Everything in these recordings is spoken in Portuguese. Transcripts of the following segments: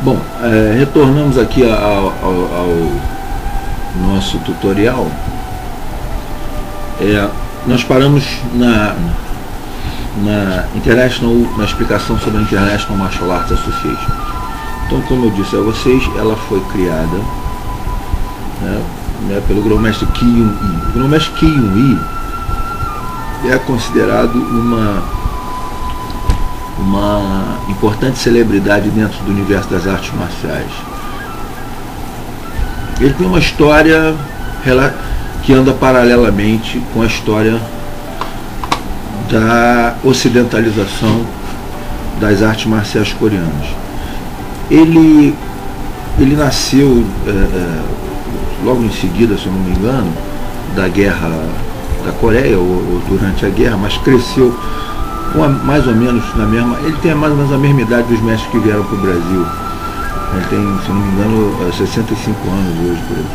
Bom, retornamos aqui ao nosso tutorial. Nós paramos na explicação sobre a International Martial Arts Association. Então, como eu disse a vocês, ela foi criada, né, pelo Grão-Mestre Ki Yun-Ih. O Grão-Mestre Ki Yun-Ih é considerado uma importante celebridade dentro do universo das artes marciais. Ele tem uma história que anda paralelamente com a história da ocidentalização das artes marciais coreanas. Ele nasceu logo em seguida, se eu não me engano, da guerra da Coreia, ou durante a guerra, mas cresceu mais ou menos na mesma. Ele tem mais ou menos a mesma idade dos mestres que vieram para o Brasil. Ele tem, se não me engano, 65 anos hoje por aí.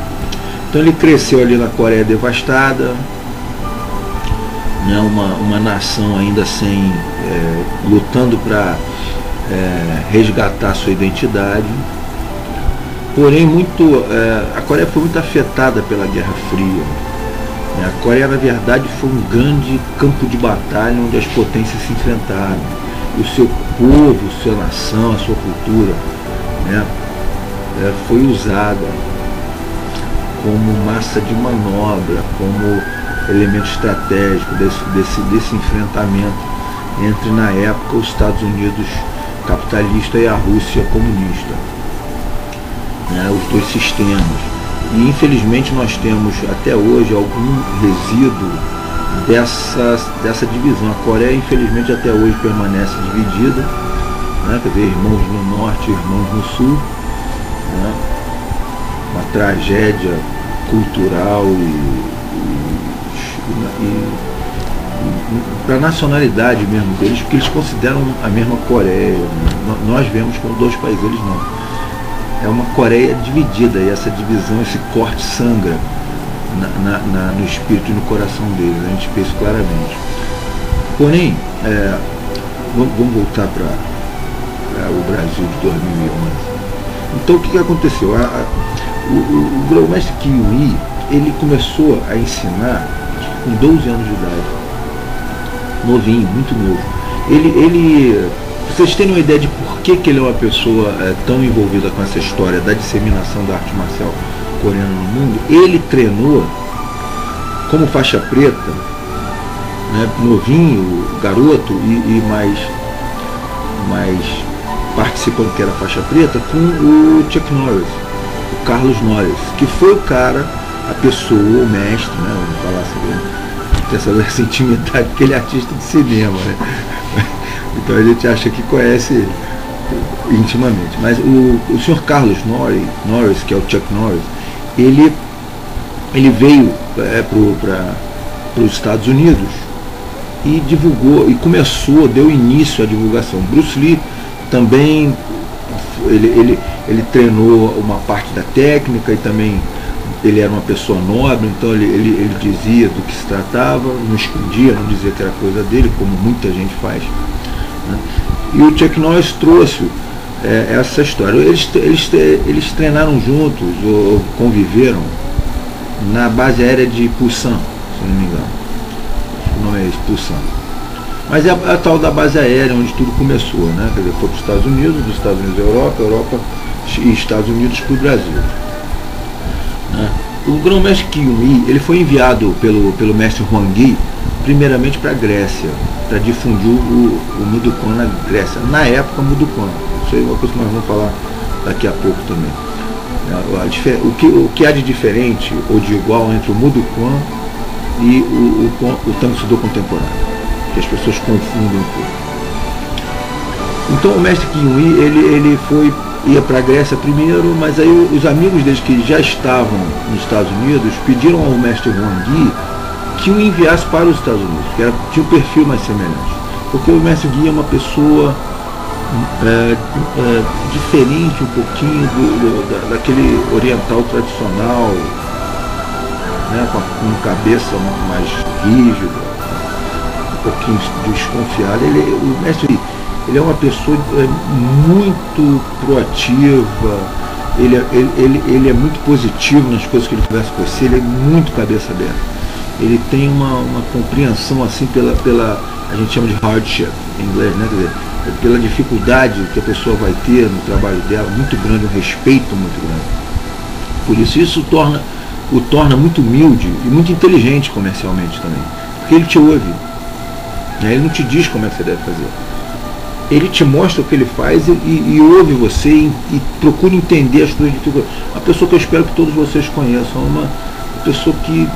Então ele cresceu ali na Coreia devastada, né, uma nação ainda sem, lutando para resgatar sua identidade. Porém, a Coreia foi muito afetada pela Guerra Fria. A Coreia, na verdade, foi um grande campo de batalha onde as potências se enfrentaram. E o seu povo, sua nação, a sua cultura, né, foi usada como massa de manobra, como elemento estratégico desse enfrentamento entre, na época, os Estados Unidos capitalista e a Rússia comunista, né, os dois sistemas. E infelizmente nós temos até hoje algum resíduo dessa divisão. A Coreia, infelizmente, até hoje permanece dividida, né? Quer dizer, irmãos no norte e irmãos no sul, né? Uma tragédia cultural para a nacionalidade mesmo deles, porque eles consideram a mesma Coreia, né? Nós vemos como dois países, eles não. É uma Coreia dividida, e essa divisão, esse corte sangra no espírito e no coração deles, a gente vê isso claramente. Porém, vamos voltar para o Brasil de 2011. Então, o que aconteceu? O Grão-Mestre Ki Yun-Ih, ele começou a ensinar com 12 anos de idade, novinho, muito novo. Vocês terem uma ideia de por que ele é uma pessoa tão envolvida com essa história da disseminação da arte marcial coreana no mundo, ele treinou como faixa preta, né, novinho, garoto, e mais participando que era faixa preta, com o Chuck Norris, o Carlos Norris, que foi o cara, a pessoa, o mestre, né, vamos falar sobre essa intimidade, porque ele é artista de cinema, né? Então a gente acha que conhece intimamente. Mas o senhor Carlos Norris, que é o Chuck Norris, ele veio para os Estados Unidos e divulgou, e deu início à divulgação. Bruce Lee também, ele treinou uma parte da técnica, e também ele era uma pessoa nobre, então ele dizia do que se tratava, não escondia, não dizia que era coisa dele, como muita gente faz. E o Chuck Norris trouxe essa história. Eles treinaram juntos, ou conviveram, na base aérea de Busan, se não me engano. O nome é esse, Busan. Mas é a tal da base aérea onde tudo começou, né? Quer dizer, foi para os Estados Unidos, dos Estados Unidos à Europa, Europa e Estados Unidos para o Brasil. Né? O Grão-Mestre Ki Yun-Ih, ele foi enviado pelo mestre Hwang Gi, primeiramente para a Grécia, para difundir o Mudokan na Grécia. Na época, Mudokan. Isso aí é uma coisa que nós vamos falar daqui a pouco também. O que há de diferente ou de igual entre o Mudokan e o Tang Soo Do contemporâneo, que as pessoas confundem um pouco. Então o mestre Ki Yun-Ih, ele ia para a Grécia primeiro, mas aí os amigos deles que já estavam nos Estados Unidos pediram ao mestre Hwang Gi que o enviasse para os Estados Unidos, que tinha um perfil mais semelhante, porque o mestre Gui é uma pessoa diferente um pouquinho daquele oriental tradicional, né, com cabeça mais rígida, um pouquinho desconfiada. O mestre ele é uma pessoa muito proativa, ele é muito positivo nas coisas que ele conversa com você, ele é muito cabeça aberta. Ele tem uma compreensão assim pela a gente chama de hardship em inglês, né? Quer dizer, pela dificuldade que a pessoa vai ter no trabalho dela, muito grande, um respeito muito grande. Por isso o torna muito humilde e muito inteligente comercialmente também, porque ele te ouve, né? Ele não te diz como é que você deve fazer, ele te mostra o que ele faz e ouve você e procura entender as suas dificuldades. Uma pessoa que eu espero que todos vocês conheçam, uma pessoa que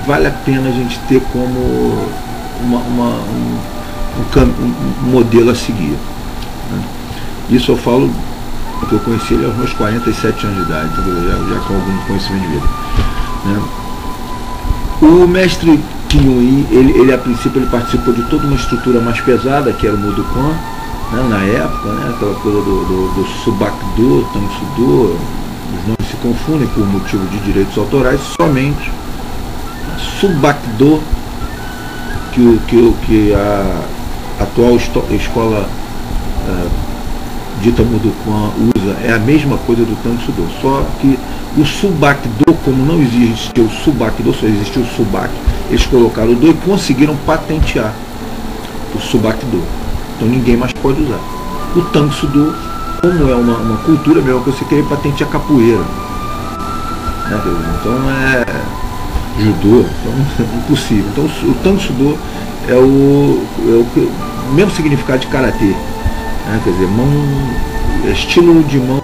vale a pena a gente ter como um modelo a seguir, né? Isso eu falo porque eu conheci ele aos meus 47 anos de idade, já com algum conhecimento de vida, né? O mestre Kinyuí, ele a princípio ele participou de toda uma estrutura mais pesada, que era o Mudokan, né, na época, né, aquela coisa do Subak-do, Tangsu-do. Os nomes se confundem por motivo de direitos autorais, somente Subak-do, que a atual escola dita Mudokan usa, é a mesma coisa do Tangsu-do, só que o Subak-do, como não existe o Subak-do, só existe o Subak, eles colocaram o do e conseguiram patentear o Subak-do, então ninguém mais pode usar. O Tangsu-do, como é uma cultura, mesmo que você querer patentear capoeira, né? Então é judô, então é impossível. Então o Tangsu-do é o mesmo significado de karatê, né? Quer dizer, é estilo de mão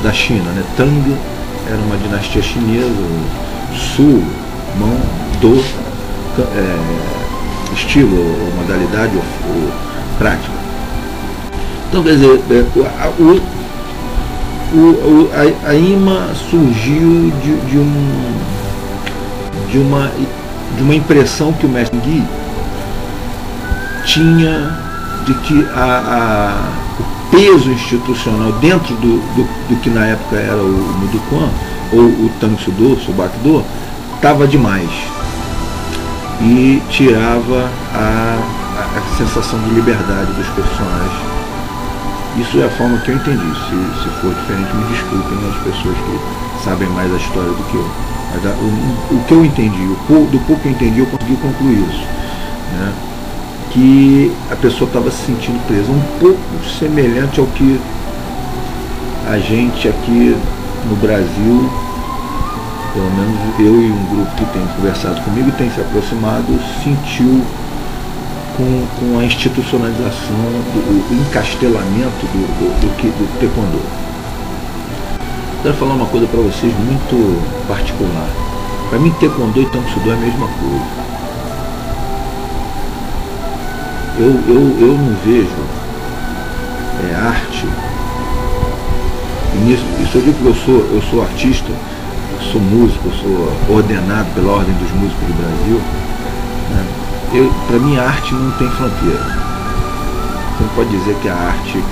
da China, né? Tang era uma dinastia chinesa, Su, mão, do, estilo, ou modalidade, ou prática. Então, quer dizer, a IMA surgiu de uma impressão que o mestre Gui tinha de que o peso institucional dentro do que na época era o Mudokan, ou o Tangsu-do, Subak-do, estava demais e tirava a sensação de liberdade dos personagens. Isso é a forma que eu entendi. Se for diferente, me desculpem as pessoas que sabem mais a história do que eu. Mas o que eu entendi, do pouco que eu entendi, eu consegui concluir isso, né? Que a pessoa estava se sentindo presa, um pouco semelhante ao que a gente aqui no Brasil, pelo menos eu e um grupo que tem conversado comigo, tem se aproximado, sentiu com a institucionalização, o encastelamento do taekwondo. Quero falar uma coisa para vocês muito particular. Para mim, taekwondo e tangsu-do é a mesma coisa. Eu não vejo arte, e isso eu digo que eu sou artista, eu sou músico, eu sou ordenado pela Ordem dos Músicos do Brasil, né? Para mim a arte não tem fronteira. Você não pode dizer que a arte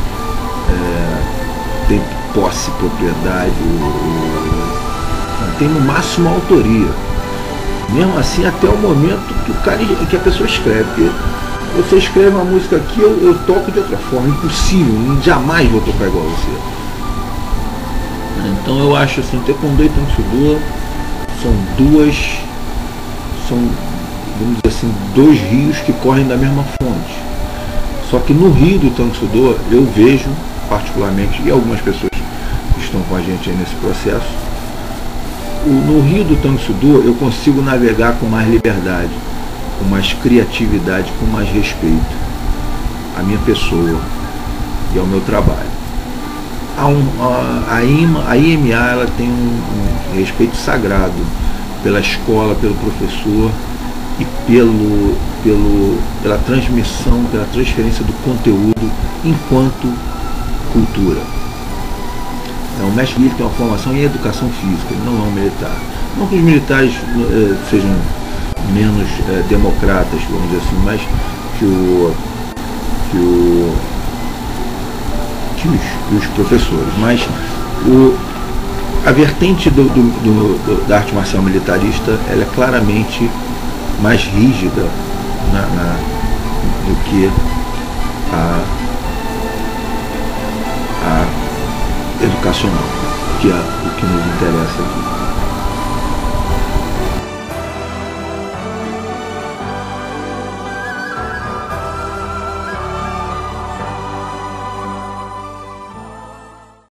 tem posse, propriedade, tem no máximo a autoria. Mesmo assim, até o momento que a pessoa escreve. Porque você escreve uma música aqui, eu toco de outra forma, impossível, jamais vou tocar igual a você. Então eu acho assim, taekwondo e tangsu-do são, vamos dizer assim, dois rios que correm da mesma fonte. Só que no rio do tangsu-do eu vejo, particularmente, e algumas pessoas que estão com a gente aí nesse processo, no rio do tangsu-do eu consigo navegar com mais liberdade, com mais criatividade, com mais respeito à minha pessoa e ao meu trabalho. A IMA ela tem um respeito sagrado pela escola, pelo professor e pela transmissão, pela transferência do conteúdo enquanto cultura. O mestre Gui tem uma formação em educação física, ele não é um militar. Não que os militares sejam menos democratas, vamos dizer assim, mas que os professores. Mas a vertente da arte marcial militarista ela é claramente mais rígida do que a educacional, que é o que nos interessa aqui.